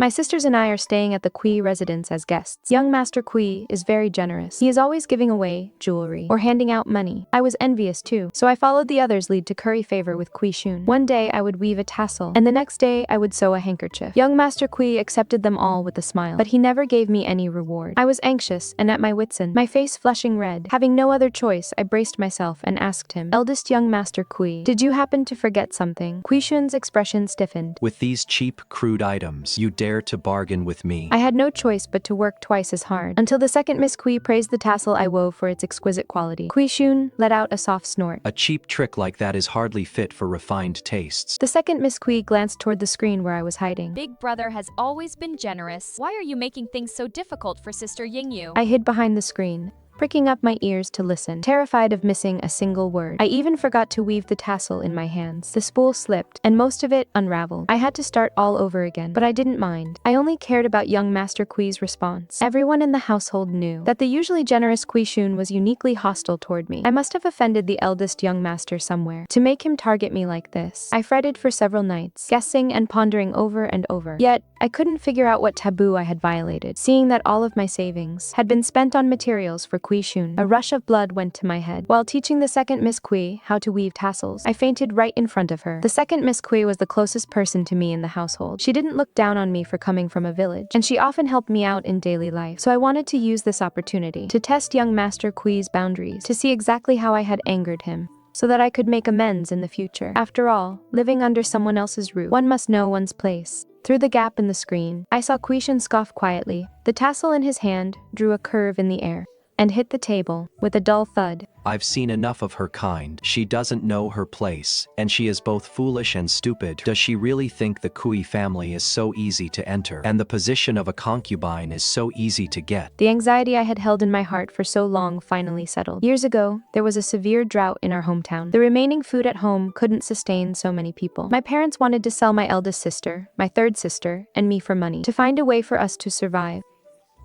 My sisters and I are staying at the Cui residence as guests. Young Master Cui is very generous. He is always giving away jewelry or handing out money. I was envious too, so I followed the others' lead to curry favor with Cui Xun. One day I would weave a tassel, and the next day I would sew a handkerchief. Young Master Cui accepted them all with a smile, but he never gave me any reward. I was anxious and at my wits' end, my face flushing red. Having no other choice, I braced myself and asked him, "Eldest young Master Cui, did you happen to forget something?" Cui Xun's expression stiffened. With these cheap, crude items, you dare to bargain with me? I had no choice but to work twice as hard, until the second Miss Cui praised the tassel I wove for its exquisite quality. Cui Xun let out a soft snort. A cheap trick like that is hardly fit for refined tastes. The second Miss Cui glanced toward the screen where I was hiding. Big brother has always been generous. Why are you making things so difficult for Sister Yingyu? I hid behind the screen, pricking up my ears to listen, terrified of missing a single word. I even forgot to weave the tassel in my hands. The spool slipped, and most of it unraveled. I had to start all over again, but I didn't mind. I only cared about young Master Cui's response. Everyone in the household knew that the usually generous Cui Xun was uniquely hostile toward me. I must have offended the eldest young master somewhere to make him target me like this. I fretted for several nights, guessing and pondering over and over. Yet, I couldn't figure out what taboo I had violated, seeing that all of my savings had been spent on materials for Cui Xun. A rush of blood went to my head. While teaching the second Miss Cui how to weave tassels, I fainted right in front of her. The second Miss Cui was the closest person to me in the household. She didn't look down on me for coming from a village, and she often helped me out in daily life. So I wanted to use this opportunity to test young Master Cui's boundaries, to see exactly how I had angered him, so that I could make amends in the future. After all, living under someone else's roof, one must know one's place. Through the gap in the screen, I saw Cui Xun scoff quietly. The tassel in his hand drew a curve in the air and hit the table with a dull thud. I've seen enough of her kind. She doesn't know her place, and she is both foolish and stupid. Does she really think the Cui family is so easy to enter, and the position of a concubine is so easy to get? The anxiety I had held in my heart for so long finally settled. Years ago, there was a severe drought in our hometown. The remaining food at home couldn't sustain so many people. My parents wanted to sell my eldest sister, my third sister, and me for money, to find a way for us to survive.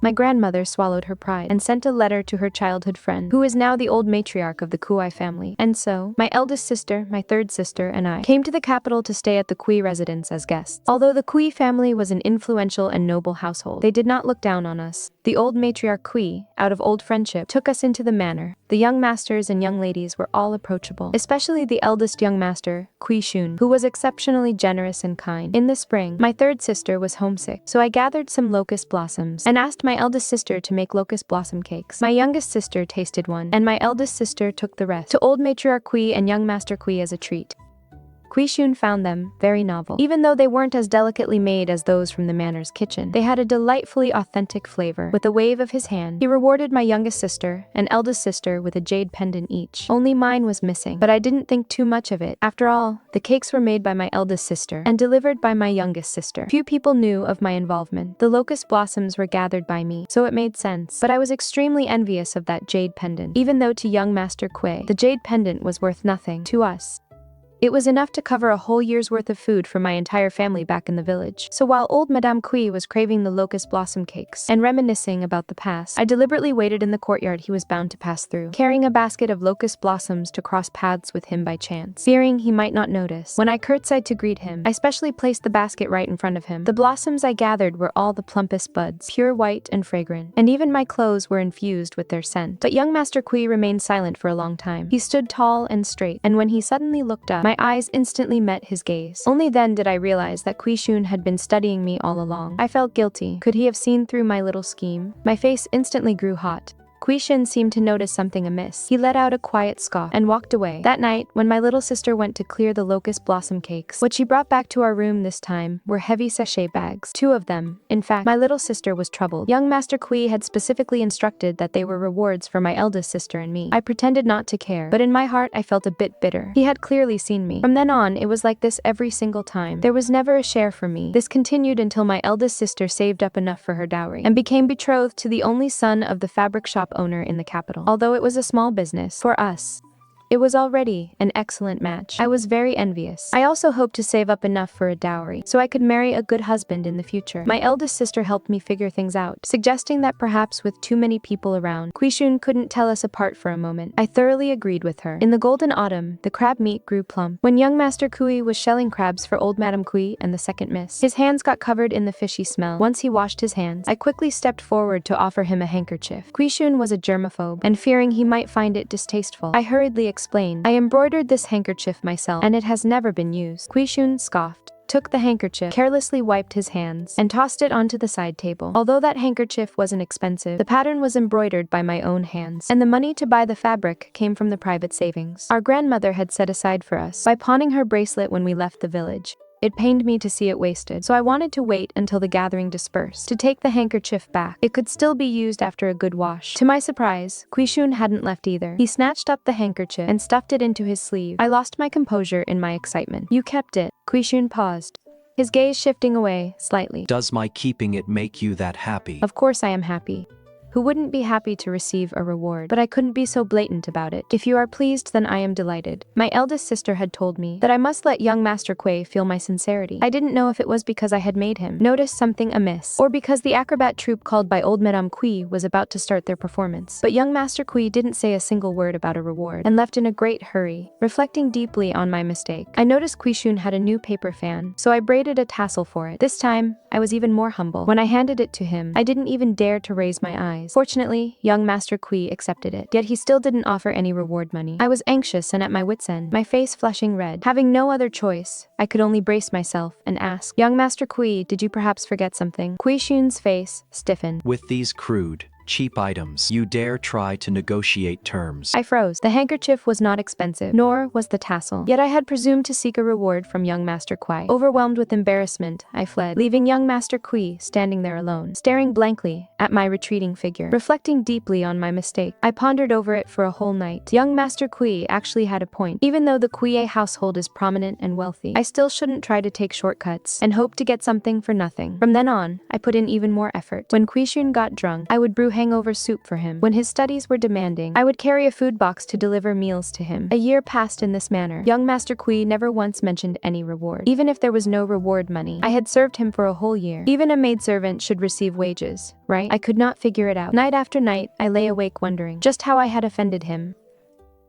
My grandmother swallowed her pride and sent a letter to her childhood friend, who is now the old matriarch of the Cui family. And so, my eldest sister, my third sister, and I came to the capital to stay at the Cui residence as guests. Although the Cui family was an influential and noble household, they did not look down on us. The old matriarch Cui, out of old friendship, took us into the manor. The young masters and young ladies were all approachable, especially the eldest young master, Cui Xun, who was exceptionally generous and kind. In the spring, my third sister was homesick, so I gathered some locust blossoms and asked my eldest sister to make locust blossom cakes. My youngest sister tasted one, and my eldest sister took the rest to old matriarch Cui and young master Cui as a treat. Cui Xun found them very novel. Even though they weren't as delicately made as those from the manor's kitchen, they had a delightfully authentic flavor. With a wave of his hand, he rewarded my youngest sister and eldest sister with a jade pendant each. Only mine was missing, but I didn't think too much of it. After all, the cakes were made by my eldest sister and delivered by my youngest sister. Few people knew of my involvement. The locust blossoms were gathered by me, so it made sense. But I was extremely envious of that jade pendant, even though to young Master Cui, the jade pendant was worth nothing. To us, it was enough to cover a whole year's worth of food for my entire family back in the village. So while old Madame Cui was craving the locust blossom cakes and reminiscing about the past, I deliberately waited in the courtyard he was bound to pass through, carrying a basket of locust blossoms to cross paths with him by chance, fearing he might not notice. When I curtsied to greet him, I specially placed the basket right in front of him. The blossoms I gathered were all the plumpest buds, pure white and fragrant, and even my clothes were infused with their scent. But young Master Cui remained silent for a long time. He stood tall and straight, and when he suddenly looked up, my eyes instantly met his gaze. Only then did I realize that Cui Xun had been studying me all along. I felt guilty. Could he have seen through my little scheme? My face instantly grew hot. Cui Xun seemed to notice something amiss. He let out a quiet scoff and walked away. That night, when my little sister went to clear the locust blossom cakes, what she brought back to our room this time were heavy sachet bags. 2 of them. In fact, my little sister was troubled. Young Master Cui had specifically instructed that they were rewards for my eldest sister and me. I pretended not to care, but in my heart I felt a bit bitter. He had clearly seen me. From then on, it was like this every single time. There was never a share for me. This continued until my eldest sister saved up enough for her dowry and became betrothed to the only son of the fabric shop owner in the capital. Although it was a small business, for us, It was already an excellent match. I was very envious. I also hoped to save up enough for a dowry, so I could marry a good husband in the future. My eldest sister helped me figure things out, suggesting that perhaps with too many people around, Cui Xun couldn't tell us apart for a moment. I thoroughly agreed with her. In the golden autumn, the crab meat grew plump. When young Master Cui was shelling crabs for old Madame Cui and the second miss, his hands got covered in the fishy smell. Once he washed his hands, I quickly stepped forward to offer him a handkerchief. Cui Xun was a germaphobe, and fearing he might find it distasteful, I hurriedly explained, I embroidered this handkerchief myself, and it has never been used. Cui Xun scoffed, took the handkerchief, carelessly wiped his hands, and tossed it onto the side table. Although that handkerchief wasn't expensive, the pattern was embroidered by my own hands, and the money to buy the fabric came from the private savings our grandmother had set aside for us by pawning her bracelet when we left the village. It pained me to see it wasted, so I wanted to wait until the gathering dispersed to take the handkerchief back. It could still be used after a good wash. To my surprise, Cui Xun hadn't left either. He snatched up the handkerchief and stuffed it into his sleeve. I lost my composure in my excitement. You kept it. Cui Xun paused, his gaze shifting away slightly. Does my keeping it make you that happy? Of course I am happy. Who wouldn't be happy to receive a reward? But I couldn't be so blatant about it. If you are pleased, then I am delighted. My eldest sister had told me that I must let young Master Cui feel my sincerity. I didn't know if it was because I had made him notice something amiss, or because the acrobat troupe called by old Madame Cui was about to start their performance. But young Master Cui didn't say a single word about a reward, and left in a great hurry. Reflecting deeply on my mistake, I noticed Cui Xun had a new paper fan, so I braided a tassel for it. This time, I was even more humble. When I handed it to him, I didn't even dare to raise my eyes. Fortunately, young Master Cui accepted it, yet he still didn't offer any reward money. I was anxious and at my wits' end, my face flushing red. Having no other choice, I could only brace myself and ask, Young Master Cui, did you perhaps forget something? Cui Xun's face stiffened. With these crude, cheap items, you dare try to negotiate terms. I froze. The handkerchief was not expensive, nor was the tassel. Yet I had presumed to seek a reward from young Master Cui. Overwhelmed with embarrassment, I fled, leaving young Master Cui standing there alone, staring blankly at my retreating figure. Reflecting deeply on my mistake, I pondered over it for a whole night. Young Master Cui actually had a point. Even though the Cui household is prominent and wealthy, I still shouldn't try to take shortcuts and hope to get something for nothing. From then on, I put in even more effort. When Cui Xun got drunk, I would brew hangover soup for him. When his studies were demanding, I would carry a food box to deliver meals to him. A year passed in this manner. Young Master Cui never once mentioned any reward. Even if there was no reward money, I had served him for a whole year. Even a maidservant should receive wages, right? I could not figure it out. Night after night, I lay awake wondering just how I had offended him.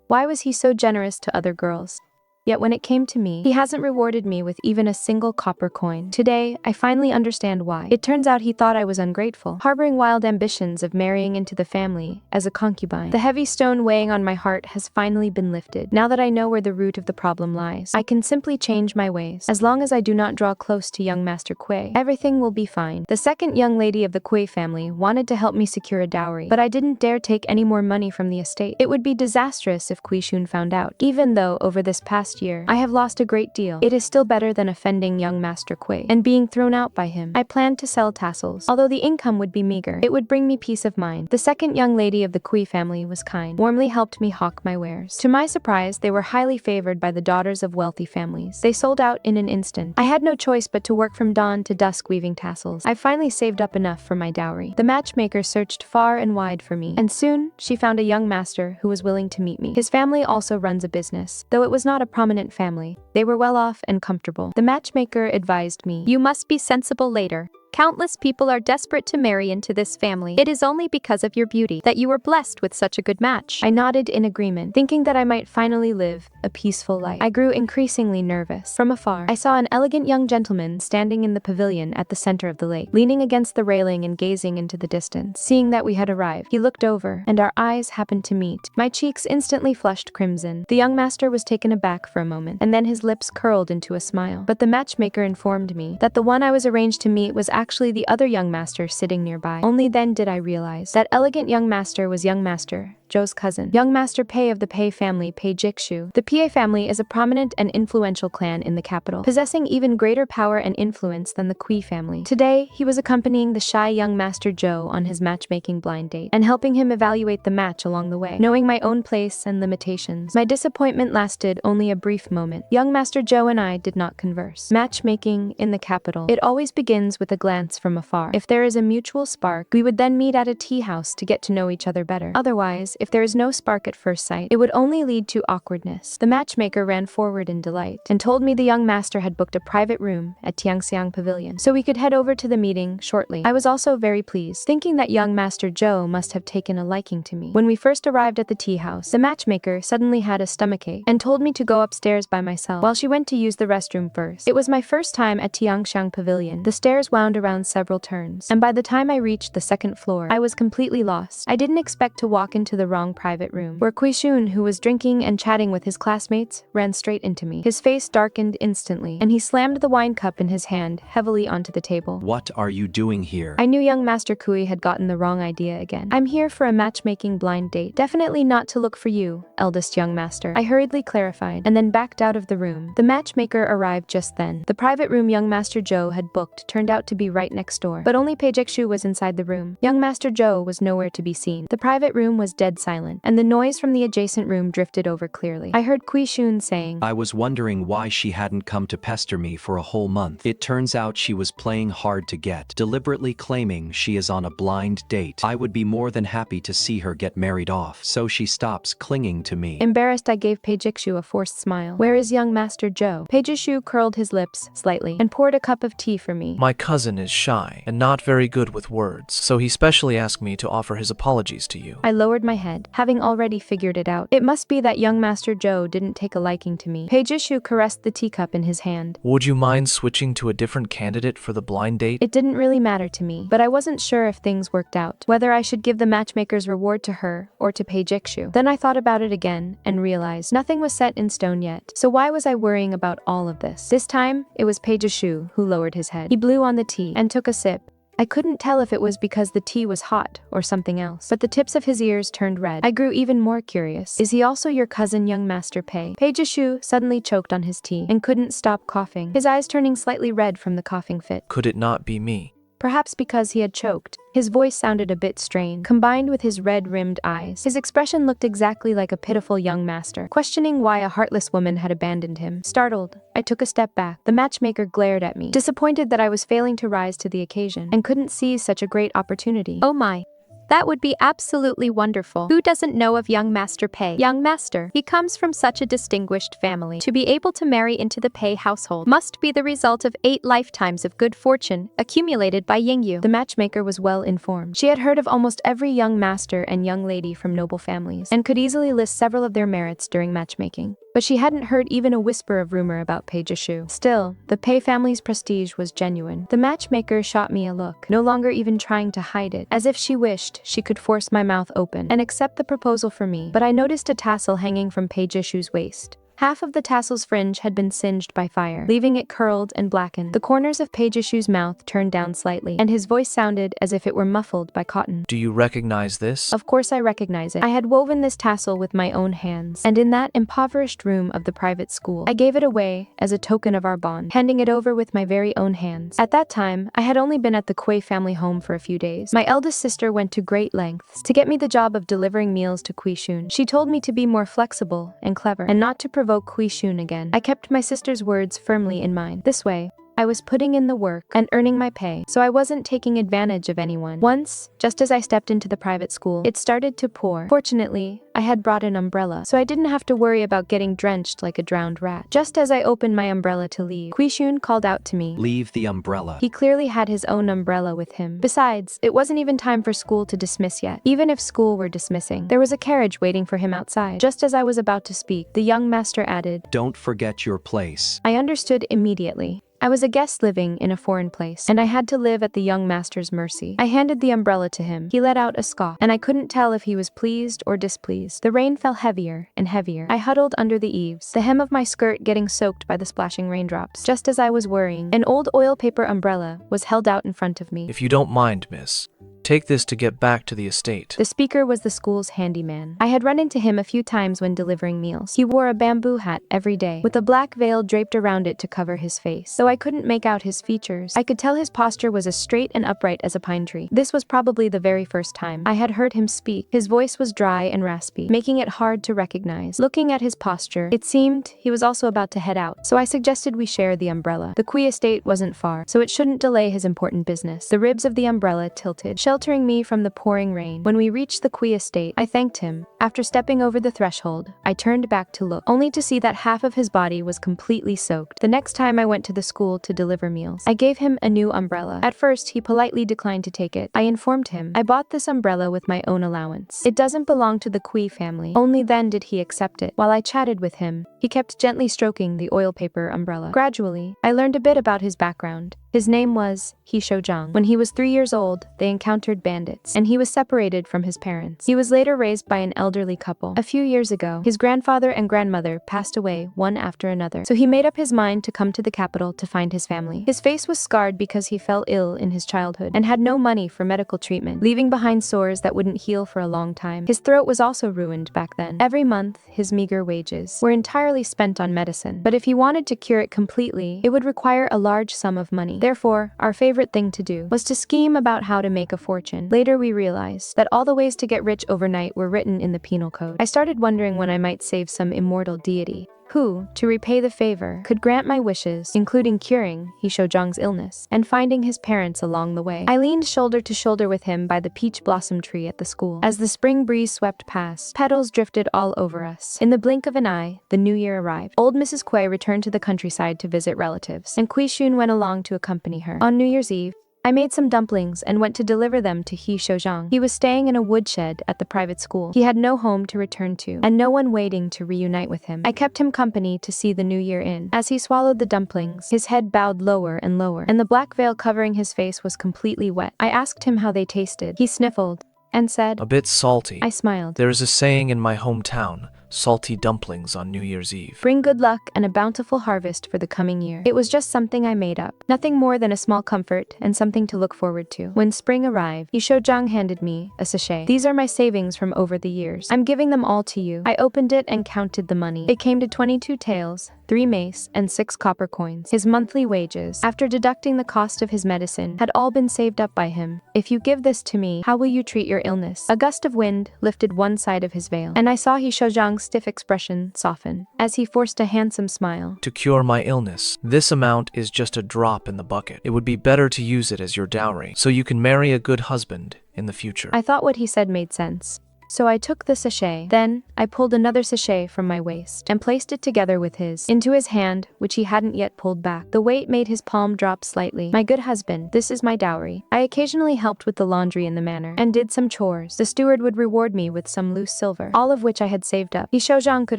Why was he so generous to other girls? Yet when it came to me, he hasn't rewarded me with even a single copper coin. Today, I finally understand why. It turns out he thought I was ungrateful, harboring wild ambitions of marrying into the family as a concubine. The heavy stone weighing on my heart has finally been lifted. Now that I know where the root of the problem lies, I can simply change my ways. As long as I do not draw close to young Master Cui, everything will be fine. The second young lady of the Cui family wanted to help me secure a dowry, but I didn't dare take any more money from the estate. It would be disastrous if Cui Xun found out. Even though, over this past year, I have lost a great deal, it is still better than offending young Master Cui and being thrown out by him. I planned to sell tassels. Although the income would be meager, it would bring me peace of mind. The second young lady of the Cui family was kind, warmly helped me hawk my wares. To my surprise, they were highly favored by the daughters of wealthy families. They sold out in an instant. I had no choice but to work from dawn to dusk weaving tassels. I finally saved up enough for my dowry. The matchmaker searched far and wide for me, and soon she found a young master who was willing to meet me. His family also runs a business, though it was not a prominent family. They were well off and comfortable. The matchmaker advised me, You must be sensible later. Countless people are desperate to marry into this family. It is only because of your beauty that you were blessed with such a good match. I nodded in agreement, thinking that I might finally live a peaceful life. I grew increasingly nervous. From afar, I saw an elegant young gentleman standing in the pavilion at the center of the lake, leaning against the railing and gazing into the distance. Seeing that we had arrived, he looked over, and our eyes happened to meet. My cheeks instantly flushed crimson. The young master was taken aback for a moment, and then his lips curled into a smile. But the matchmaker informed me that the one I was arranged to meet was actually the other young master sitting nearby. Only then did I realize that elegant young master was young master Zhou's cousin, young Master Pei of the Pei family, Pei Zhixu. The Pei family is a prominent and influential clan in the capital, possessing even greater power and influence than the Cui family. Today, he was accompanying the shy young Master Zhou on his matchmaking blind date, and helping him evaluate the match along the way. Knowing my own place and limitations, my disappointment lasted only a brief moment. Young Master Zhou and I did not converse. Matchmaking in the capital, it always begins with a glance from afar. If there is a mutual spark, we would then meet at a tea house to get to know each other better. Otherwise, Besides, if there is no spark at first sight, it would only lead to awkwardness. The matchmaker ran forward in delight and told me the young master had booked a private room at Tianxiang Pavilion, so we could head over to the meeting shortly. I was also very pleased, thinking that young Master Zhou must have taken a liking to me. When we first arrived at the tea house, the matchmaker suddenly had a stomachache and told me to go upstairs by myself while she went to use the restroom first. It was my first time at Tianxiang Pavilion. The stairs wound around several turns, and by the time I reached the second floor, I was completely lost. I didn't expect to walk into the wrong private room, where Cui Xun, who was drinking and chatting with his classmates, ran straight into me. His face darkened instantly, and he slammed the wine cup in his hand heavily onto the table. What are you doing here? I knew young Master Cui had gotten the wrong idea again. I'm here for a matchmaking blind date. Definitely not to look for you, eldest young master. I hurriedly clarified, and then backed out of the room. The matchmaker arrived just then. The private room young Master Zhou had booked turned out to be right next door, but only Pei Zhixu was inside the room. Young Master Zhou was nowhere to be seen. The private room was dead silent, and the noise from the adjacent room drifted over clearly. I heard Cui Xun saying, I was wondering why she hadn't come to pester me for a whole month. It turns out she was playing hard to get, deliberately claiming she is on a blind date. I would be more than happy to see her get married off, so she stops clinging to me. Embarrassed, I gave Pei Zhixu a forced smile. Where is young Master Zhou? Pei Zhixu curled his lips slightly and poured a cup of tea for me. My cousin is shy and not very good with words, so he specially asked me to offer his apologies to you. I lowered my head, having already figured it out. It must be that young Master Zhou didn't take a liking to me. Pei Zhixu caressed the teacup in his hand. Would you mind switching to a different candidate for the blind date? It didn't really matter to me, but I wasn't sure if things worked out, whether I should give the matchmaker's reward to her or to Pei Zhixu. Then I thought about it again and realized nothing was set in stone yet, so why was I worrying about all of this? This time, it was Pei Zhixu who lowered his head. He blew on the tea and took a sip. I couldn't tell if it was because the tea was hot or something else, but the tips of his ears turned red. I grew even more curious. Is he also your cousin, young Master Pei? Pei Zhixu suddenly choked on his tea and couldn't stop coughing, his eyes turning slightly red from the coughing fit. Could it not be me? Perhaps because he had choked, his voice sounded a bit strained, combined with his red-rimmed eyes. His expression looked exactly like a pitiful young master, questioning why a heartless woman had abandoned him. Startled, I took a step back. The matchmaker glared at me, disappointed that I was failing to rise to the occasion, and couldn't seize such a great opportunity. Oh my. That would be absolutely wonderful. Who doesn't know of young Master Pei? Young Master, he comes from such a distinguished family. To be able to marry into the Pei household must be the result of 8 lifetimes of good fortune accumulated by Yingyu. The matchmaker was well informed. She had heard of almost every young master and young lady from noble families, and could easily list several of their merits during matchmaking. But she hadn't heard even a whisper of rumor about Pei Zhixu. Still, the Pei family's prestige was genuine. The matchmaker shot me a look, no longer even trying to hide it, as if she wished she could force my mouth open and accept the proposal for me. But I noticed a tassel hanging from Pei Zhixu's waist. Half of the tassel's fringe had been singed by fire, leaving it curled and blackened. The corners of Pei Zhixu's mouth turned down slightly, and his voice sounded as if it were muffled by cotton. Do you recognize this? Of course I recognize it. I had woven this tassel with my own hands, and in that impoverished room of the private school, I gave it away as a token of our bond, handing it over with my very own hands. At that time, I had only been at the Cui family home for a few days. My eldest sister went to great lengths to get me the job of delivering meals to Cui Xun. She told me to be more flexible and clever, and not to provoke Cui Xun again. I kept my sister's words firmly in mind. This way, I was putting in the work and earning my pay, so I wasn't taking advantage of anyone. Once, just as I stepped into the private school, it started to pour. Fortunately, I had brought an umbrella, so I didn't have to worry about getting drenched like a drowned rat. Just as I opened my umbrella to leave, Cui Xun called out to me. Leave the umbrella. He clearly had his own umbrella with him. Besides, it wasn't even time for school to dismiss yet. Even if school were dismissing, there was a carriage waiting for him outside. Just as I was about to speak, the young master added, Don't forget your place. I understood immediately. I was a guest living in a foreign place, and I had to live at the young master's mercy. I handed the umbrella to him. He let out a scoff, and I couldn't tell if he was pleased or displeased. The rain fell heavier and heavier. I huddled under the eaves, the hem of my skirt getting soaked by the splashing raindrops. Just as I was worrying, an old oil paper umbrella was held out in front of me. If you don't mind, miss, take this to get back to the estate. The speaker was the school's handyman. I had run into him a few times when delivering meals. He wore a bamboo hat every day, with a black veil draped around it to cover his face. Though I couldn't make out his features, I could tell his posture was as straight and upright as a pine tree. This was probably the very first time I had heard him speak. His voice was dry and raspy, making it hard to recognize. Looking at his posture, it seemed he was also about to head out, so I suggested we share the umbrella. The Cui estate wasn't far, so it shouldn't delay his important business. The ribs of the umbrella tilted. sheltering me from the pouring rain. When we reached the Cui estate, I thanked him. After stepping over the threshold, I turned back to look, only to see that half of his body was completely soaked. The next time I went to the school to deliver meals, I gave him a new umbrella. At first, he politely declined to take it. I informed him I bought this umbrella with my own allowance. It doesn't belong to the Cui family. Only then did he accept it. While I chatted with him, he kept gently stroking the oil paper umbrella. Gradually, I learned a bit about his background. His name was He Shouzhang. When he was 3 years old, they encountered bandits, and he was separated from his parents. He was later raised by an elderly couple. A few years ago, his grandfather and grandmother passed away one after another, so he made up his mind to come to the capital to find his family. His face was scarred because he fell ill in his childhood and had no money for medical treatment, leaving behind sores that wouldn't heal for a long time. His throat was also ruined back then. Every month, his meager wages were entirely spent on medicine, but if he wanted to cure it completely, it would require a large sum of money. Therefore, our favorite thing to do was to scheme about how to make a fortune. Later, we realized that all the ways to get rich overnight were written in the penal code. I started wondering when I might save some immortal deity who, to repay the favor, could grant my wishes, including curing He Shouzhang's illness and finding his parents along the way. I leaned shoulder to shoulder with him by the peach blossom tree at the school. As the spring breeze swept past, petals drifted all over us. In the blink of an eye, the new year arrived. Old Mrs. Cui returned to the countryside to visit relatives, and Cui Xun went along to accompany her. On New Year's Eve, I made some dumplings and went to deliver them to He Shouzhang. He was staying in a woodshed at the private school. He had no home to return to, and no one waiting to reunite with him. I kept him company to see the new year in. As he swallowed the dumplings, his head bowed lower and lower, and the black veil covering his face was completely wet. I asked him how they tasted. He sniffled and said, "A bit salty." I smiled. There is a saying in my hometown, salty dumplings on New Year's Eve. Bring good luck and a bountiful harvest for the coming year. It was just something I made up. Nothing more than a small comfort and something to look forward to. When spring arrived, He Shouzhang handed me a sachet. These are my savings from over the years. I'm giving them all to you. I opened it and counted the money. It came to 22 taels, 3 mace, and 6 copper coins. His monthly wages, after deducting the cost of his medicine, had all been saved up by him. If you give this to me, how will you treat your illness? A gust of wind lifted one side of his veil, and I saw He Shouzhang's stiff expression soften as he forced a handsome smile. To cure my illness, this amount is just a drop in the bucket. It would be better to use it as your dowry, so you can marry a good husband in the future. I thought what he said made sense. So I took the sachet. Then, I pulled another sachet from my waist and placed it together with his, into his hand, which he hadn't yet pulled back. The weight made his palm drop slightly. My good husband, this is my dowry. I occasionally helped with the laundry in the manor, and did some chores. The steward would reward me with some loose silver, all of which I had saved up. He Shouzhang could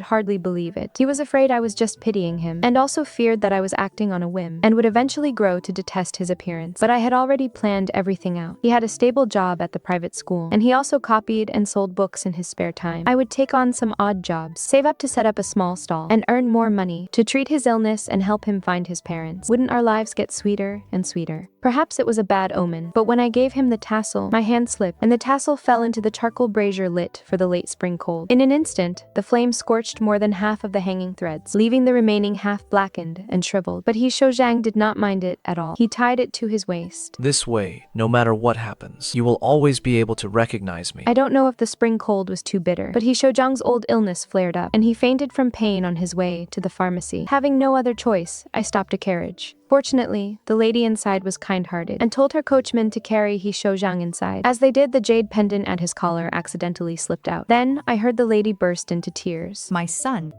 hardly believe it. He was afraid I was just pitying him, and also feared that I was acting on a whim, and would eventually grow to detest his appearance. But I had already planned everything out. He had a stable job at the private school, and he also copied and sold books in his spare time. I would take on some odd jobs, save up to set up a small stall, and earn more money to treat his illness and help him find his parents. Wouldn't our lives get sweeter and sweeter? Perhaps it was a bad omen, but when I gave him the tassel, my hand slipped, and the tassel fell into the charcoal brazier lit for the late spring cold. In an instant, the flame scorched more than half of the hanging threads, leaving the remaining half blackened and shriveled. But He Shouzhang did not mind it at all. He tied it to his waist. This way, no matter what happens, you will always be able to recognize me. I don't know if the spring cold was too bitter, but He Shouzhang's old illness flared up, and he fainted from pain on his way to the pharmacy. Having no other choice, I stopped a carriage. Fortunately, the lady inside was kind-hearted and told her coachman to carry He Shouzhang inside. As they did, the jade pendant at his collar accidentally slipped out. Then, I heard the lady burst into tears. My son.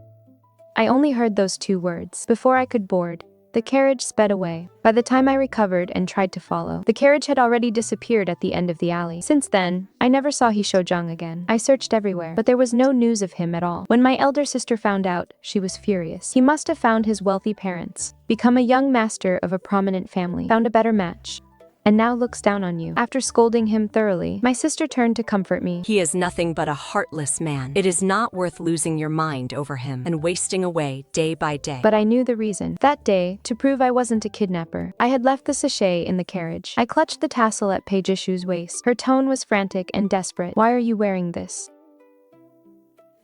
I only heard those 2 words. Before I could board, the carriage sped away. By the time I recovered and tried to follow, the carriage had already disappeared at the end of the alley. Since then, I never saw He Shouzhang again. I searched everywhere, but there was no news of him at all. When my elder sister found out, she was furious. He must have found his wealthy parents, become a young master of a prominent family, found a better match, and now looks down on you. After scolding him thoroughly, my sister turned to comfort me. He is nothing but a heartless man. It is not worth losing your mind over him and wasting away day by day. But I knew the reason. That day, to prove I wasn't a kidnapper, I had left the sachet in the carriage. I clutched the tassel at Pei Zhixu's waist. Her tone was frantic and desperate. Why are you wearing this?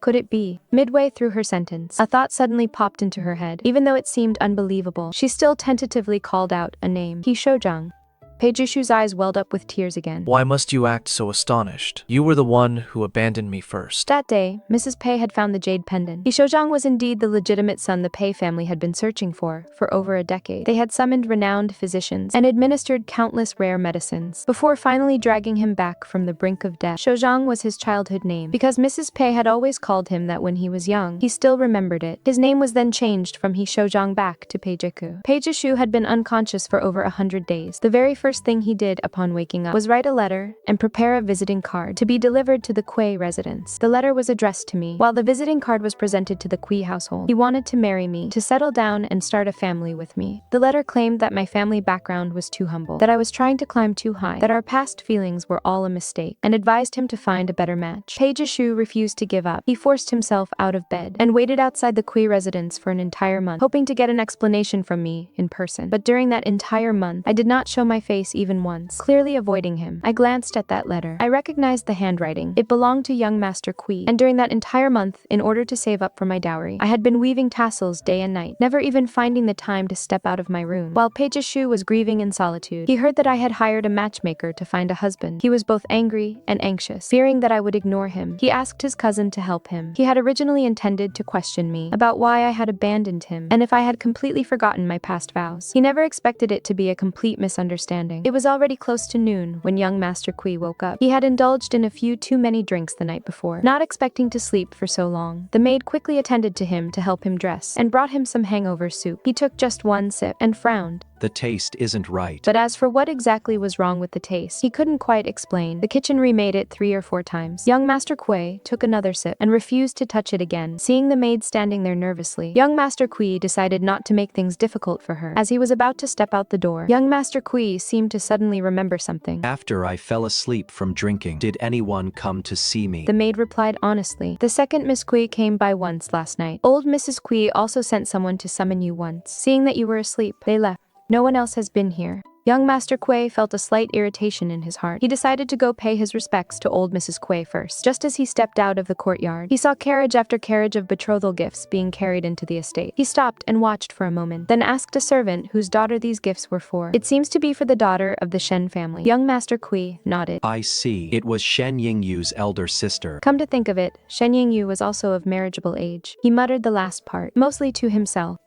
Could it be? Midway through her sentence, a thought suddenly popped into her head. Even though it seemed unbelievable, she still tentatively called out a name. He Shouzhang. Pei Zhixu's eyes welled up with tears again. Why must you act so astonished? You were the one who abandoned me first. That day, Mrs. Pei had found the jade pendant. He Shouzhang was indeed the legitimate son the Pei family had been searching for over a decade. They had summoned renowned physicians and administered countless rare medicines before finally dragging him back from the brink of death. Shouzhang was his childhood name because Mrs. Pei had always called him that when he was young. He still remembered it. His name was then changed from He Shouzhang back to Pei Zhixu. Pei Zhixu had been unconscious for over 100 days. The very first thing he did upon waking up was write a letter and prepare a visiting card to be delivered to the Cui residence. The letter was addressed to me, while the visiting card was presented to the Cui household. He wanted to marry me, to settle down and start a family with me. The letter claimed that my family background was too humble, that I was trying to climb too high, that our past feelings were all a mistake, and advised him to find a better match. Pei Zhixu refused to give up. He forced himself out of bed and waited outside the Cui residence for an entire month, hoping to get an explanation from me in person. But during that entire month, I did not show my face even once, clearly avoiding him. I glanced at that letter. I recognized the handwriting. It belonged to young Master Cui, and during that entire month, in order to save up for my dowry, I had been weaving tassels day and night, never even finding the time to step out of my room. While Pei Zhixu was grieving in solitude, he heard that I had hired a matchmaker to find a husband. He was both angry and anxious, fearing that I would ignore him. He asked his cousin to help him. He had originally intended to question me about why I had abandoned him and if I had completely forgotten my past vows. He never expected it to be a complete misunderstanding. It was already close to noon when young Master Cui woke up. He had indulged in a few too many drinks the night before, not expecting to sleep for so long. The maid quickly attended to him to help him dress and brought him some hangover soup. He took just one sip and frowned. The taste isn't right. But as for what exactly was wrong with the taste, he couldn't quite explain. The kitchen remade it 3 or 4 times. Young Master Cui took another sip and refused to touch it again. Seeing the maid standing there nervously, young Master Cui decided not to make things difficult for her. As he was about to step out the door, young Master Cui seemed to suddenly remember something. After I fell asleep from drinking, did anyone come to see me? The maid replied honestly. The second Miss Cui came by once last night. Old Mrs. Cui also sent someone to summon you once. Seeing that you were asleep, they left. No one else has been here. Young Master Cui felt a slight irritation in his heart. He decided to go pay his respects to old Mrs. Cui first. Just as he stepped out of the courtyard, he saw carriage after carriage of betrothal gifts being carried into the estate. He stopped and watched for a moment, then asked a servant whose daughter these gifts were for. It seems to be for the daughter of the Shen family. Young Master Cui nodded. I see. It was Shen Yingyu's elder sister. Come to think of it, Shen Yingyu was also of marriageable age. He muttered the last part, mostly to himself.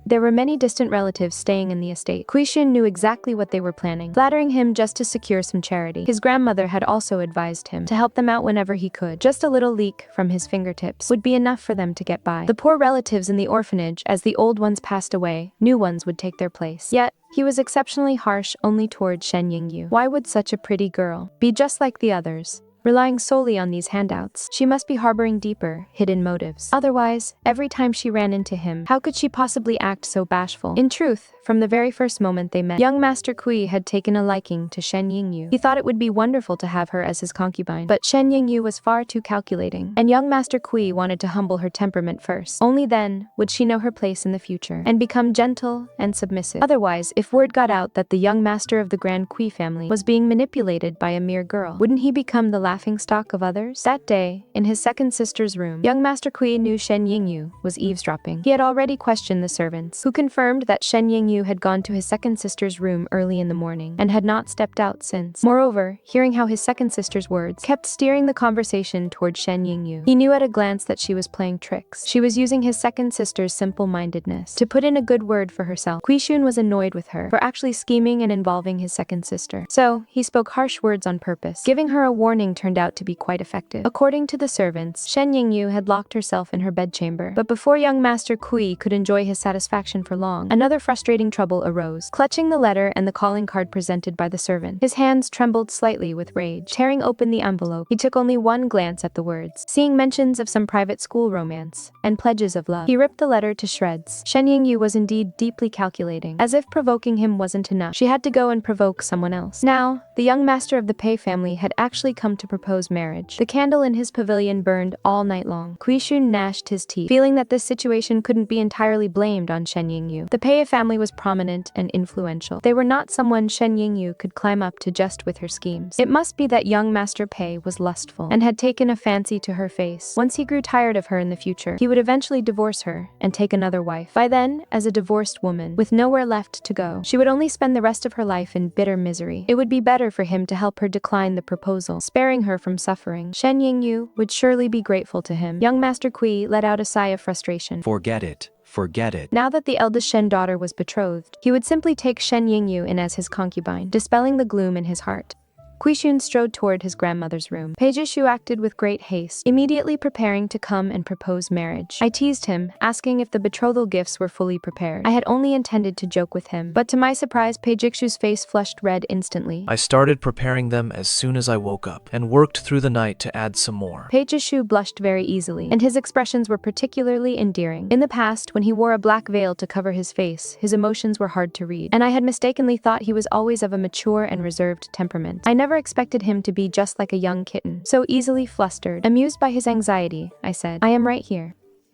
There were many distant relatives staying in the estate. Cui Xun knew exactly what they were planning, flattering him just to secure some charity. His grandmother had also advised him to help them out whenever he could. Just a little leak from his fingertips would be enough for them to get by. The poor relatives in the orphanage, as the old ones passed away, new ones would take their place. Yet, he was exceptionally harsh only towards Shen Yingyu. Why would such a pretty girl be just like the others? Relying solely on these handouts, she must be harboring deeper, hidden motives. Otherwise, every time she ran into him, how could she possibly act so bashful? In truth, from the very first moment they met, young Master Cui had taken a liking to Shen Yingyu. He thought it would be wonderful to have her as his concubine, but Shen Yingyu was far too calculating, and young Master Cui wanted to humble her temperament first. Only then would she know her place in the future, and become gentle and submissive. Otherwise, if word got out that the young master of the Grand Cui family was being manipulated by a mere girl, wouldn't he become the laughingstock of others? That day, in his second sister's room, young Master Cui knew Shen Yingyu was eavesdropping. He had already questioned the servants, who confirmed that Shen Yingyu had gone to his second sister's room early in the morning, and had not stepped out since. Moreover, hearing how his second sister's words kept steering the conversation toward Shen Yingyu, he knew at a glance that she was playing tricks. She was using his second sister's simple-mindedness to put in a good word for herself. Cui Xun was annoyed with her for actually scheming and involving his second sister. So, he spoke harsh words on purpose. Giving her a warning turned out to be quite effective. According to the servants, Shen Yingyu had locked herself in her bedchamber. But before young Master Cui could enjoy his satisfaction for long, another frustrating trouble arose. Clutching the letter and the calling card presented by the servant, his hands trembled slightly with rage. Tearing open the envelope, he took only one glance at the words. Seeing mentions of some private school romance and pledges of love, he ripped the letter to shreds. Shen Yingyu was indeed deeply calculating. As if provoking him wasn't enough, she had to go and provoke someone else. Now, the young master of the Pei family had actually come to propose marriage. The candle in his pavilion burned all night long. Cui Xun gnashed his teeth, feeling that this situation couldn't be entirely blamed on Shen Yingyu. The Pei family was prominent and influential. They were not someone Shen Yingyu could climb up to just with her schemes. It must be that young Master Pei was lustful and had taken a fancy to her face. Once he grew tired of her in the future, he would eventually divorce her and take another wife. By then, as a divorced woman, with nowhere left to go, she would only spend the rest of her life in bitter misery. It would be better for him to help her decline the proposal, sparing her from suffering. Shen Yingyu would surely be grateful to him. Young Master Cui let out a sigh of frustration. Forget it. Forget it. Now that the eldest Shen daughter was betrothed, he would simply take Shen Yingyu in as his concubine, dispelling the gloom in his heart. Cui Xun strode toward his grandmother's room. Pei Zhixu acted with great haste, immediately preparing to come and propose marriage. I teased him, asking if the betrothal gifts were fully prepared. I had only intended to joke with him, but to my surprise, Pei Zhixu's face flushed red instantly. I started preparing them as soon as I woke up, and worked through the night to add some more. Pei Zhixu blushed very easily, and his expressions were particularly endearing. In the past, when he wore a black veil to cover his face, his emotions were hard to read, and I had mistakenly thought he was always of a mature and reserved temperament. I never expected him to be just like a young kitten, so easily flustered. Amused by his anxiety, I said, "I am right here,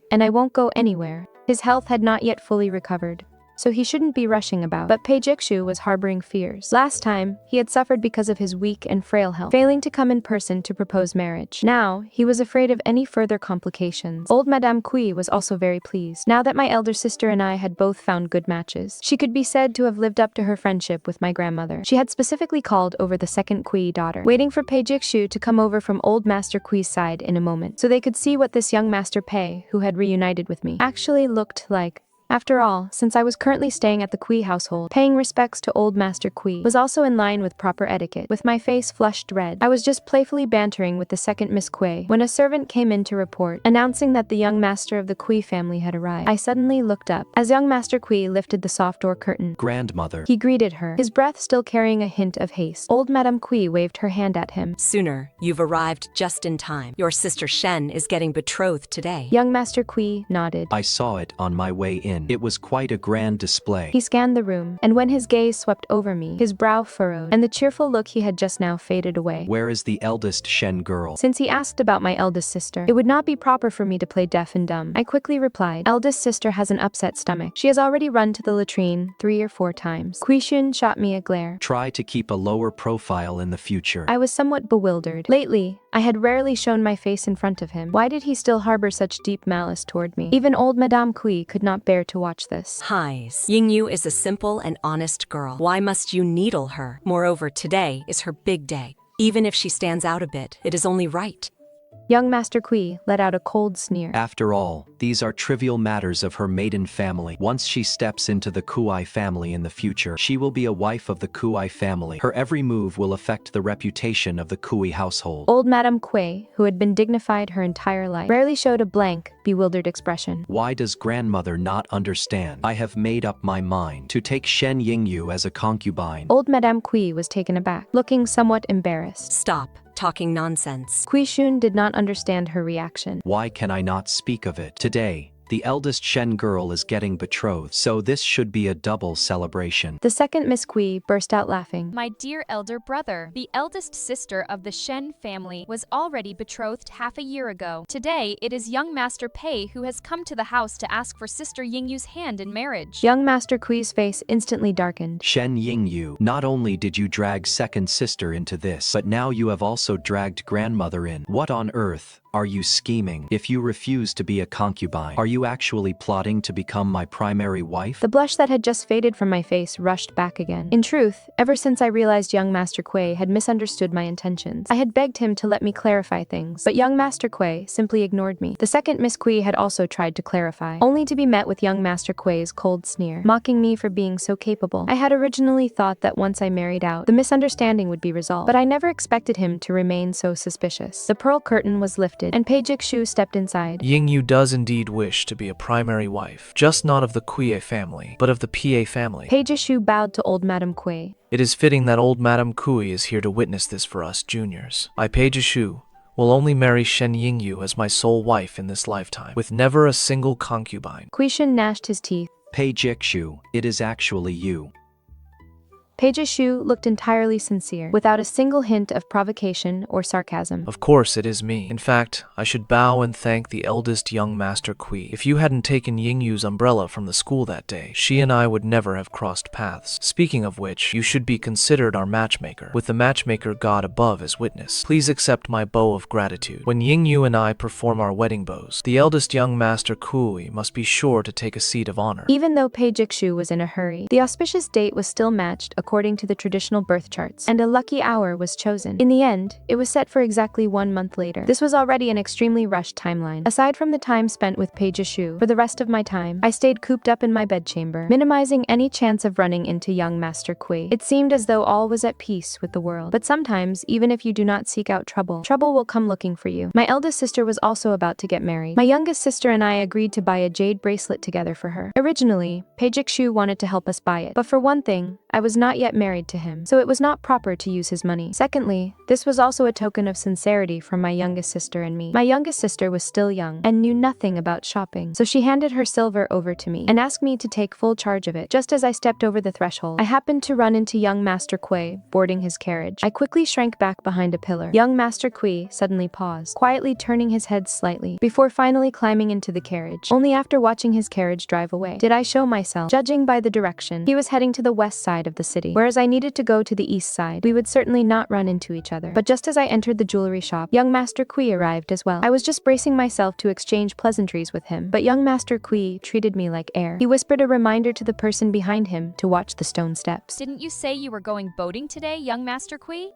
and I won't go anywhere." His health had not yet fully recovered, so he shouldn't be rushing about. But Pei Zhixu was harboring fears. Last time, he had suffered because of his weak and frail health, failing to come in person to propose marriage. Now, he was afraid of any further complications. Old Madame Cui was also very pleased. Now that my elder sister and I had both found good matches, she could be said to have lived up to her friendship with my grandmother. She had specifically called over the second Cui daughter, waiting for Pei Zhixu to come over from old Master Cui's side in a moment, so they could see what this young Master Pei, who had reunited with me, actually looked like. After all, since I was currently staying at the Cui household, paying respects to old Master Cui was also in line with proper etiquette. With my face flushed red, I was just playfully bantering with the second Miss Cui when a servant came in to report, announcing that the young master of the Cui family had arrived. I suddenly looked up, as young Master Cui lifted the soft door curtain. Grandmother. He greeted her, his breath still carrying a hint of haste. Old Madame Cui waved her hand at him. Sooner, you've arrived just in time. Your sister Shen is getting betrothed today. Young Master Cui nodded. I saw it on my way in. It was quite a grand display. He scanned the room, and when his gaze swept over me, his brow furrowed, and the cheerful look he had just now faded away. Where is the eldest Shen girl? Since he asked about my eldest sister, it would not be proper for me to play deaf and dumb. I quickly replied, "Eldest sister has an upset stomach. She has already run to the latrine 3 or 4 times." Cui Xun shot me a glare. Try to keep a lower profile in the future. I was somewhat bewildered. Lately, I had rarely shown my face in front of him. Why did he still harbor such deep malice toward me? Even old Madame Cui could not bear to watch this. Highs. Yingyu is a simple and honest girl. Why must you needle her? Moreover, today is her big day. Even if she stands out a bit, it is only right. Young Master Cui let out a cold sneer. After all, these are trivial matters of her maiden family. Once she steps into the Cui family in the future, she will be a wife of the Cui family. Her every move will affect the reputation of the Cui household. Old Madame Cui, who had been dignified her entire life, rarely showed a blank, bewildered expression. Why does grandmother not understand? I have made up my mind to take Shen Yingyu as a concubine. Old Madame Cui was taken aback, looking somewhat embarrassed. Stop talking nonsense. Cui Xun did not understand her reaction. Why can I not speak of it? Today, the eldest Shen girl is getting betrothed, so this should be a double celebration. The second Miss Cui burst out laughing. My dear elder brother, the eldest sister of the Shen family, was already betrothed half a year ago. Today, it is young Master Pei who has come to the house to ask for Sister Yingyu's hand in marriage. Young Master Cui's face instantly darkened. Shen Yingyu, not only did you drag second sister into this, but now you have also dragged grandmother in. What on earth are you scheming? If you refuse to be a concubine, are you actually plotting to become my primary wife? The blush that had just faded from my face rushed back again. In truth, ever since I realized young Master Cui had misunderstood my intentions, I had begged him to let me clarify things, but young Master Cui simply ignored me. The second Miss Cui had also tried to clarify, only to be met with young Master Cui's cold sneer, mocking me for being so capable. I had originally thought that once I married out, the misunderstanding would be resolved, but I never expected him to remain so suspicious. The pearl curtain was lifted, and Pei Zhixu stepped inside. Yingyu does indeed wish to be a primary wife, just not of the Cui family, but of the Pa family. Pei Zhixu bowed to old Madame Cui. It is fitting that old Madame Cui is here to witness this for us juniors. I, Pei Zhixu, will only marry Shen Yingyu as my sole wife in this lifetime, with never a single concubine. Cui Xun gnashed his teeth. Pei Zhixu, it is actually you. Pei Zhixu looked entirely sincere, without a single hint of provocation or sarcasm. Of course it is me. In fact, I should bow and thank the eldest young master Cui. If you hadn't taken Yingyu's umbrella from the school that day, she and I would never have crossed paths. Speaking of which, you should be considered our matchmaker, with the matchmaker God above as witness. Please accept my bow of gratitude. When Yingyu and I perform our wedding bows, the eldest young master Cui must be sure to take a seat of honor. Even though Pei Zhixu was in a hurry, the auspicious date was still matched according to the traditional birth charts, and a lucky hour was chosen. In the end, it was set for exactly 1 month later. This was already an extremely rushed timeline. Aside from the time spent with Pei Zhixu, for the rest of my time, I stayed cooped up in my bedchamber, minimizing any chance of running into young Master Cui. It seemed as though all was at peace with the world. But sometimes, even if you do not seek out trouble, trouble will come looking for you. My eldest sister was also about to get married. My youngest sister and I agreed to buy a jade bracelet together for her. Originally, Pei Zhixu wanted to help us buy it, but for one thing, I was not yet married to him, so it was not proper to use his money. Secondly, this was also a token of sincerity from my youngest sister and me. My youngest sister was still young and knew nothing about shopping, so she handed her silver over to me and asked me to take full charge of it. Just as I stepped over the threshold, I happened to run into young Master Cui boarding his carriage. I quickly shrank back behind a pillar. Young Master Cui suddenly paused, quietly turning his head slightly, before finally climbing into the carriage. Only after watching his carriage drive away did I show myself. Judging by the direction, he was heading to the west side of the city, whereas I needed to go to the east side. We would certainly not run into each other. But just as I entered the jewelry shop, young Master Cui arrived as well. I was just bracing myself to exchange pleasantries with him, but young Master Cui treated me like air. He whispered a reminder to the person behind him to watch the stone steps. Didn't you say you were going boating today, young Master Cui?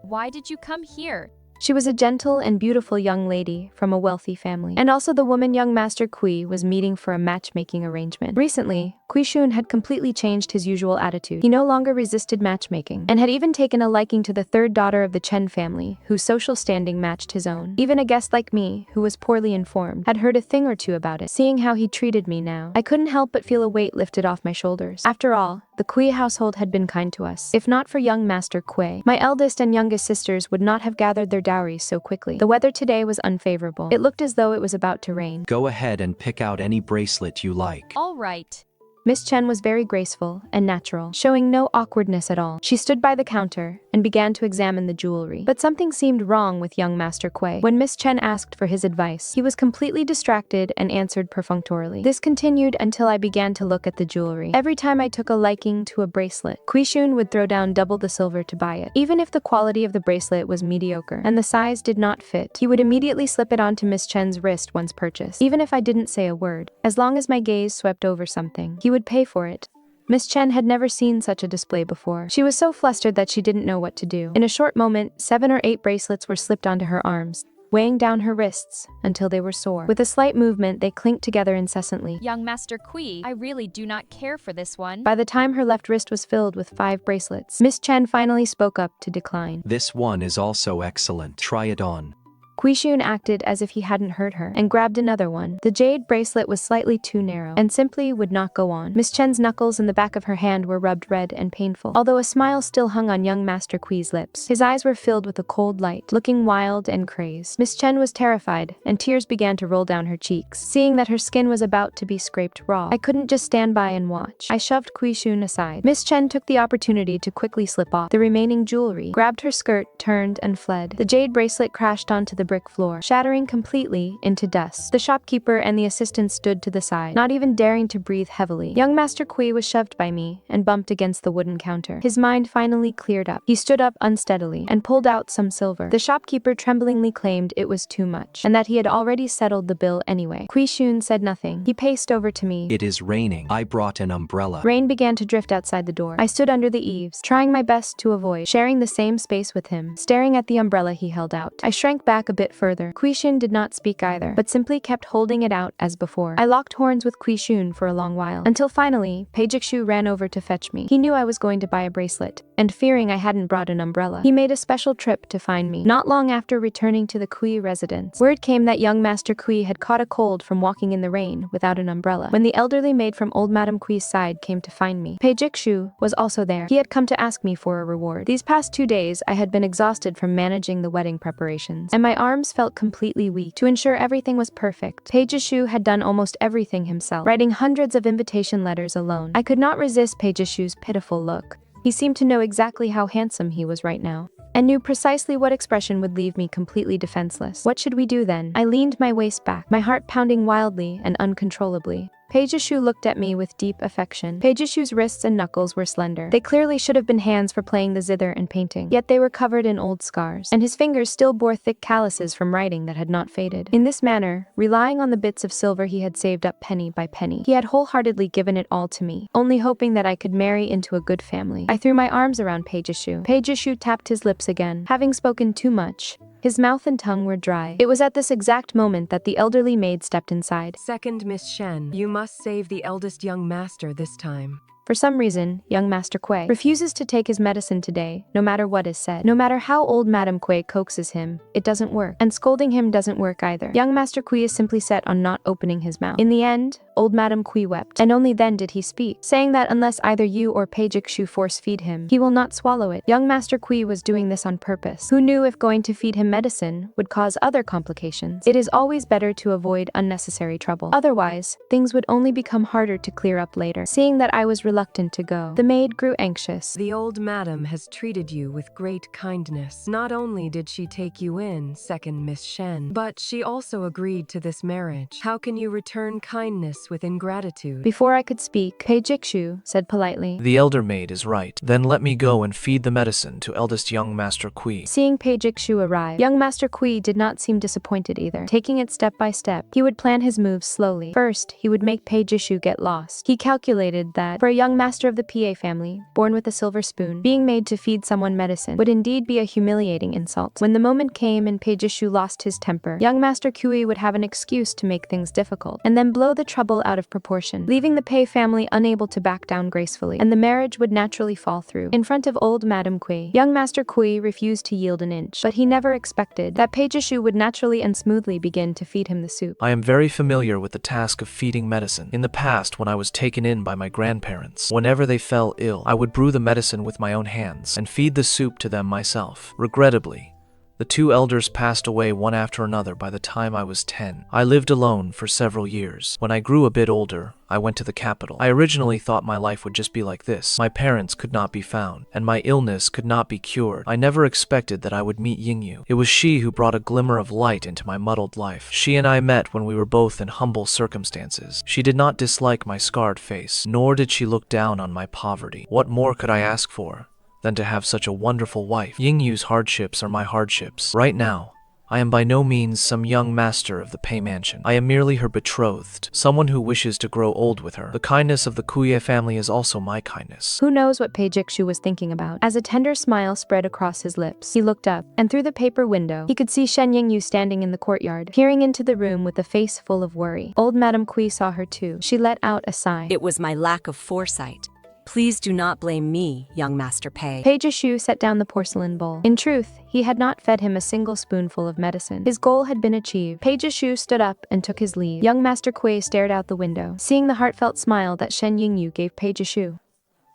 Why did you come here? She was a gentle and beautiful young lady from a wealthy family, and also the woman young Master Cui was meeting for a matchmaking arrangement. Recently, Cui Xun had completely changed his usual attitude. He no longer resisted matchmaking, and had even taken a liking to the third daughter of the Chen family, whose social standing matched his own. Even a guest like me, who was poorly informed, had heard a thing or two about it. Seeing how he treated me now, I couldn't help but feel a weight lifted off my shoulders. After all, the Cui household had been kind to us. If not for young Master Cui, my eldest and youngest sisters would not have gathered their dowries so quickly. The weather today was unfavorable. It looked as though it was about to rain. Go ahead and pick out any bracelet you like. All right. Miss Chen was very graceful and natural, showing no awkwardness at all. She stood by the counter and began to examine the jewelry. But something seemed wrong with young Master Cui. When Miss Chen asked for his advice, he was completely distracted and answered perfunctorily. This continued until I began to look at the jewelry. Every time I took a liking to a bracelet, Cui Xun would throw down double the silver to buy it. Even if the quality of the bracelet was mediocre and the size did not fit, he would immediately slip it onto Miss Chen's wrist once purchased. Even if I didn't say a word, as long as my gaze swept over something, he would pay for it. Miss Chen had never seen such a display before. She was so flustered that she didn't know what to do. In a short moment, 7 or 8 bracelets were slipped onto her arms, weighing down her wrists until they were sore. With a slight movement, they clinked together incessantly. Young Master Cui, I really do not care for this one. By the time her left wrist was filled with 5 bracelets, Miss Chen finally spoke up to decline. This one is also excellent. Try it on. Cui Xun acted as if he hadn't heard her and grabbed another one. The jade bracelet was slightly too narrow and simply would not go on. Miss Chen's knuckles and the back of her hand were rubbed red and painful, although a smile still hung on young Master Cui's lips. His eyes were filled with a cold light, looking wild and crazed. Miss Chen was terrified, and tears began to roll down her cheeks. Seeing that her skin was about to be scraped raw, I couldn't just stand by and watch. I shoved Cui Xun aside. Miss Chen took the opportunity to quickly slip off the remaining jewelry, grabbed her skirt, turned, and fled. The jade bracelet crashed onto the brick floor, shattering completely into dust. The shopkeeper and the assistant stood to the side, not even daring to breathe heavily. Young Master Cui was shoved by me and bumped against the wooden counter. His mind finally cleared up. He stood up unsteadily and pulled out some silver. The shopkeeper tremblingly claimed it was too much and that he had already settled the bill anyway. Cui Xun said nothing. He paced over to me. It is raining. I brought an umbrella. Rain began to drift outside the door. I stood under the eaves, trying my best to avoid sharing the same space with him, staring at the umbrella he held out. I shrank back a bit further. Cui Xun did not speak either, but simply kept holding it out as before. I locked horns with Cui Xun for a long while, until finally, Pei Zhixu ran over to fetch me. He knew I was going to buy a bracelet, and fearing I hadn't brought an umbrella, he made a special trip to find me. Not long after returning to the Cui residence, word came that young Master Cui had caught a cold from walking in the rain without an umbrella. When the elderly maid from old Madame Cui's side came to find me, Pei Zhixu was also there. He had come to ask me for a reward. These past 2 days, I had been exhausted from managing the wedding preparations, and my arms felt completely weak. To ensure everything was perfect, Pei Zhixu had done almost everything himself, writing hundreds of invitation letters alone. I could not resist Pei Zhixu's pitiful look. He seemed to know exactly how handsome he was right now, and knew precisely what expression would leave me completely defenseless. What should we do then? I leaned my waist back, my heart pounding wildly and uncontrollably. Pei Zhixu looked at me with deep affection. Pei Zhixu's wrists and knuckles were slender. They clearly should have been hands for playing the zither and painting, yet they were covered in old scars, and his fingers still bore thick calluses from writing that had not faded. In this manner, relying on the bits of silver he had saved up penny by penny, he had wholeheartedly given it all to me, only hoping that I could marry into a good family. I threw my arms around Pei Zhixu. Pei Zhixu tapped his lips again, having spoken too much. His mouth and tongue were dry. It was at this exact moment that the elderly maid stepped inside. Second Miss Shen, you must save the eldest young master this time. For some reason, young Master Cui refuses to take his medicine today, no matter what is said. No matter how old Madame Cui coaxes him, it doesn't work. And scolding him doesn't work either. Young Master Cui is simply set on not opening his mouth. In the end, old Madame Cui wept, and only then did he speak, saying that unless either you or Pei Zhixu force feed him, he will not swallow it. Young Master Cui was doing this on purpose. Who knew if going to feed him medicine would cause other complications? It is always better to avoid unnecessary trouble. Otherwise, things would only become harder to clear up later. Seeing that I was reluctant to go, the maid grew anxious. The old madam has treated you with great kindness. Not only did she take you in, second Miss Shen, but she also agreed to this marriage. How can you return kindness with ingratitude? Before I could speak, Pei Zhixu said politely, The elder maid is right. Then let me go and feed the medicine to eldest young Master Cui. Seeing Pei Zhixu arrive, young Master Cui did not seem disappointed either. Taking it step by step, he would plan his moves slowly. First, he would make Pei Zhixu get lost. He calculated that, for a young master of the PA family, born with a silver spoon, being made to feed someone medicine would indeed be a humiliating insult. When the moment came and Pei Zhixu lost his temper, young Master Cui would have an excuse to make things difficult, and then blow the trouble out of proportion, leaving the Pei family unable to back down gracefully, and the marriage would naturally fall through. In front of old Madame Cui, young Master Cui refused to yield an inch, but he never expected that Pei Zhixu would naturally and smoothly begin to feed him the soup. I am very familiar with the task of feeding medicine. In the past, when I was taken in by my grandparents, whenever they fell ill, I would brew the medicine with my own hands and feed the soup to them myself. Regrettably, the two elders passed away one after another by the time I was 10. I lived alone for several years. When I grew a bit older, I went to the capital. I originally thought my life would just be like this. My parents could not be found, and my illness could not be cured. I never expected that I would meet Yingyu. It was she who brought a glimmer of light into my muddled life. She and I met when we were both in humble circumstances. She did not dislike my scarred face, nor did she look down on my poverty. What more could I ask for than to have such a wonderful wife? Yingyu's hardships are my hardships. Right now, I am by no means some young master of the Pei Mansion. I am merely her betrothed, someone who wishes to grow old with her. The kindness of the Cui family is also my kindness. Who knows what Pei Zhixu was thinking about? As a tender smile spread across his lips, he looked up, and through the paper window, he could see Shen Yingyu standing in the courtyard, peering into the room with a face full of worry. Old Madame Cui saw her too. She let out a sigh. It was my lack of foresight. Please do not blame me, young Master Pei. Pei Zhixu set down the porcelain bowl. In truth, he had not fed him a single spoonful of medicine. His goal had been achieved. Pei Zhixu stood up and took his leave. Young Master Cui stared out the window, seeing the heartfelt smile that Shen Yingyu gave Pei Zhixu.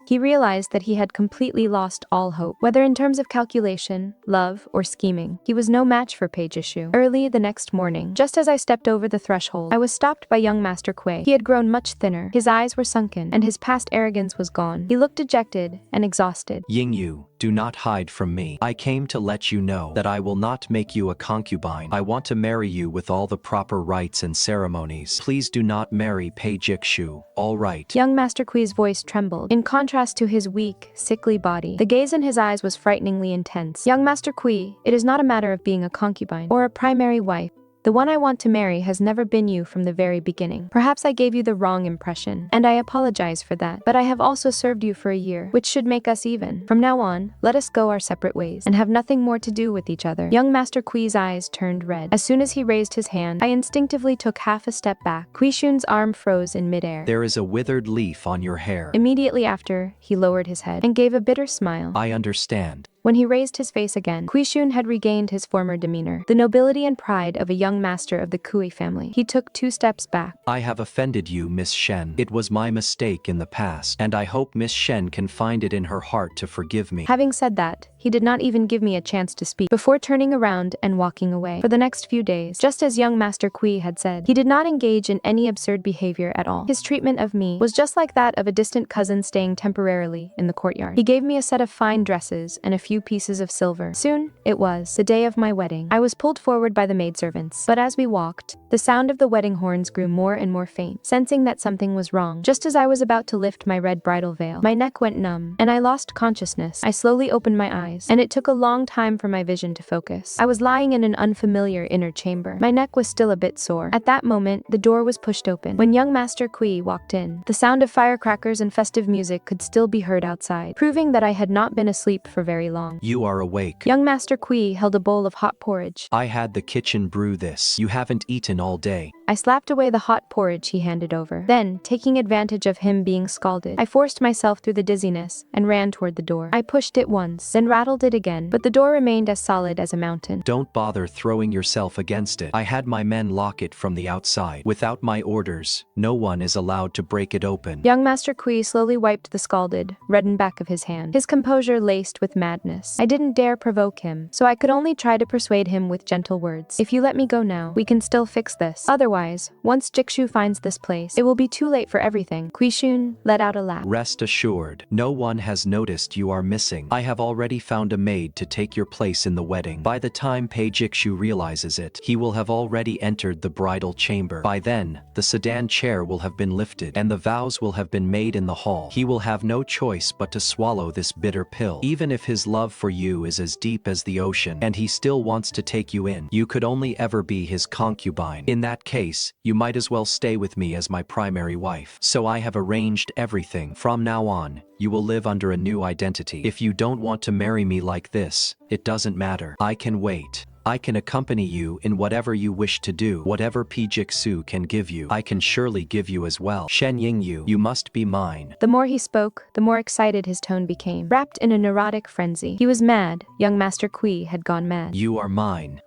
He realized that he had completely lost all hope. Whether in terms of calculation, love, or scheming, he was no match for Pei Zhixu. Early the next morning, just as I stepped over the threshold, I was stopped by young Master Cui. He had grown much thinner, his eyes were sunken, and his past arrogance was gone. He looked dejected and exhausted. Yingyu, do not hide from me. I came to let you know that I will not make you a concubine. I want to marry you with all the proper rites and ceremonies. Please do not marry Pei Zhixu, all right? Young Master Cui's voice trembled. In contrast to his weak, sickly body, the gaze in his eyes was frighteningly intense. Young Master Cui, it is not a matter of being a concubine or a primary wife. The one I want to marry has never been you from the very beginning. Perhaps I gave you the wrong impression, and I apologize for that, but I have also served you for a year, which should make us even. From now on, let us go our separate ways, and have nothing more to do with each other. Young Master Cui's eyes turned red. As soon as he raised his hand, I instinctively took half a step back. Cui Xun's arm froze in midair. There is a withered leaf on your hair. Immediately after, he lowered his head, and gave a bitter smile. I understand. When he raised his face again, Cui Xun had regained his former demeanor, the nobility and pride of a young master of the Cui family. He took 2 steps back. I have offended you, Miss Shen. It was my mistake in the past, and I hope Miss Shen can find it in her heart to forgive me. Having said that, he did not even give me a chance to speak before turning around and walking away. For the next few days, just as young Master Cui had said, he did not engage in any absurd behavior at all. His treatment of me was just like that of a distant cousin staying temporarily in the courtyard. He gave me a set of fine dresses and a few pieces of silver. Soon, it was the day of my wedding. I was pulled forward by the maidservants, but as we walked, the sound of the wedding horns grew more and more faint. Sensing that something was wrong, just as I was about to lift my red bridal veil, my neck went numb, and I lost consciousness. I slowly opened my eyes, and it took a long time for my vision to focus. I was lying in an unfamiliar inner chamber. My neck was still a bit sore. At that moment, the door was pushed open. When young Master Cui walked in, the sound of firecrackers and festive music could still be heard outside, proving that I had not been asleep for very long. You are awake. Young Master Cui held a bowl of hot porridge. I had the kitchen brew this. You haven't eaten all day. I slapped away the hot porridge he handed over. Then, taking advantage of him being scalded, I forced myself through the dizziness and ran toward the door. I pushed it once, then rattled it again, but the door remained as solid as a mountain. Don't bother throwing yourself against it. I had my men lock it from the outside. Without my orders, no one is allowed to break it open. Young Master Cui slowly wiped the scalded, reddened back of his hand, his composure laced with madness. I didn't dare provoke him, so I could only try to persuade him with gentle words. If you let me go now, we can still fix this. Otherwise, once Zhixu finds this place, it will be too late for everything. Cui Xun let out a laugh. Rest assured, no one has noticed you are missing. I have already found a maid to take your place in the wedding. By the time Pei Zhixu realizes it, he will have already entered the bridal chamber. By then, the sedan chair will have been lifted, and the vows will have been made in the hall. He will have no choice but to swallow this bitter pill. Even if his love for you is as deep as the ocean, and he still wants to take you in, you could only ever be his concubine. In that case, you might as well stay with me as my primary wife. So I have arranged everything. From now on, you will live under a new identity. If you don't want to marry me like this, it doesn't matter. I can wait. I can accompany you in whatever you wish to do. Whatever Pei Zhixu can give you, I can surely give you as well. Shen Yingyu, you must be mine. The more he spoke, the more excited his tone became, wrapped in a neurotic frenzy. He was mad. Young Master Cui had gone mad. You are mine.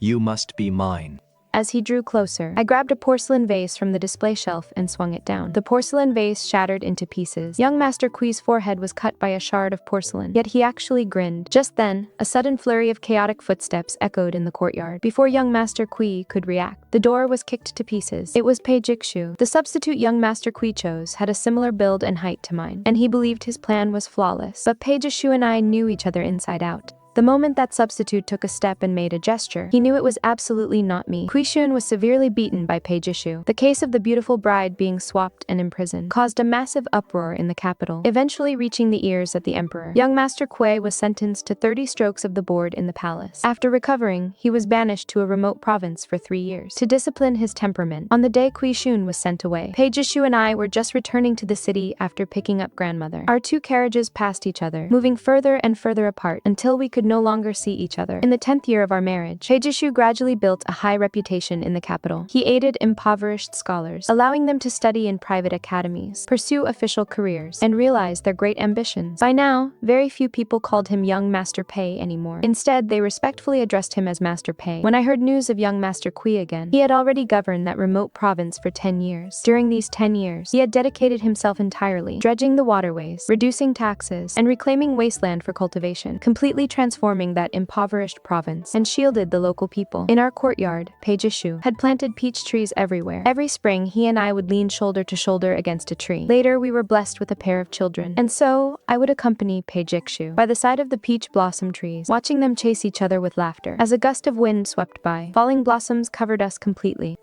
You must be mine. As he drew closer, I grabbed a porcelain vase from the display shelf and swung it down. The porcelain vase shattered into pieces. Young Master Cui's forehead was cut by a shard of porcelain, yet he actually grinned. Just then, a sudden flurry of chaotic footsteps echoed in the courtyard. Before young Master Cui could react, the door was kicked to pieces. It was Pei Zhixu. The substitute young Master Cui chose had a similar build and height to mine, and he believed his plan was flawless. But Pei Zhixu and I knew each other inside out. The moment that substitute took a step and made a gesture, he knew it was absolutely not me. Cui Xun was severely beaten by Pei Zhixu. The case of the beautiful bride being swapped and imprisoned caused a massive uproar in the capital, eventually reaching the ears of the emperor. Young Master Cui was sentenced to 30 strokes of the board in the palace. After recovering, he was banished to a remote province for 3 years to discipline his temperament. On the day Cui Xun was sent away, Pei Zhixu and I were just returning to the city after picking up grandmother. Our two carriages passed each other, moving further and further apart until we could no longer see each other. In the 10th year of our marriage, Pei Zhixu gradually built a high reputation in the capital. He aided impoverished scholars, allowing them to study in private academies, pursue official careers, and realize their great ambitions. By now, very few people called him young Master Pei anymore. Instead, they respectfully addressed him as Master Pei. When I heard news of young Master Cui again, he had already governed that remote province for 10 years. During these 10 years, he had dedicated himself entirely, dredging the waterways, reducing taxes, and reclaiming wasteland for cultivation, completely transforming that impoverished province, and shielded the local people. In our courtyard, Pei Zhixu had planted peach trees everywhere. Every spring, he and I would lean shoulder to shoulder against a tree. Later, we were blessed with a pair of children, and so I would accompany Pei Zhixu by the side of the peach blossom trees, watching them chase each other with laughter. As a gust of wind swept by, falling blossoms covered us completely.